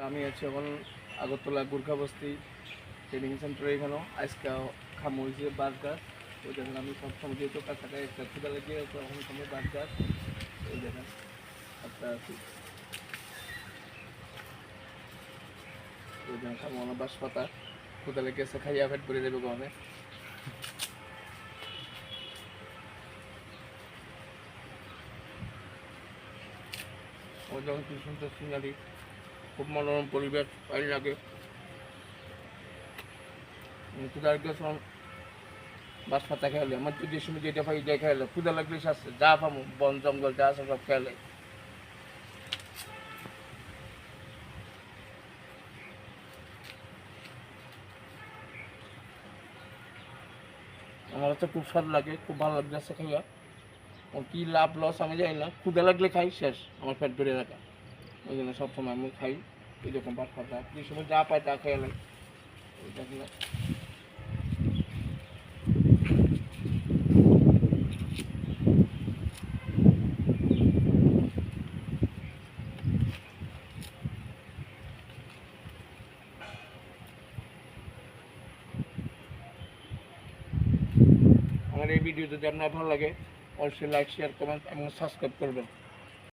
আমি আছি এখন আগরতলা গোর্খাবস্তি ট্রেনিং সেন্টারে। এখানেও আজকে খামো হয়েছে বার্গার। ওই দেখেন আমি সবসময় যেহেতু কাছাকাছি একটা ক্ষুদা লাগিয়ে তখন খামো বার্গার। ওই দেখেন একটা আছে, ওই দেখেন খামো না বাঁশ পাতা। ক্ষুদা লেগেছে, খাইয়া ফেট করে দেবে গনে। ওই যখন কি সুন্দর সিনারি, খুব মনোরম পরিবেশ, ভালো লাগে। ক্ষুদা লেগেছে বাঁশ পাতা খেলে আমার তো যে সময় যেটা পাই এটা খেলে, ক্ষুদা লাগলে আসছে যা পাবো বন জঙ্গল যা আছে সব খেলে। আমার তো খুব স্বাদ লাগে, খুব ভালো লাগতেছে খাইয়া। ও কী লাভ লস আমি জানি না, ক্ষুদা লাগলে খাই, শেষ আমার পেট ভরে রাখা। ওই জন্য সবসময় আমি খাই এরকম ভাত পাতা, যে সময় যা পাই তা খেয়ে নেই। আমার এই ভিডিও যদি আপনার ভালো লাগে অবশ্যই লাইক শেয়ার কমেন্ট এবং সাবস্ক্রাইব করবেন।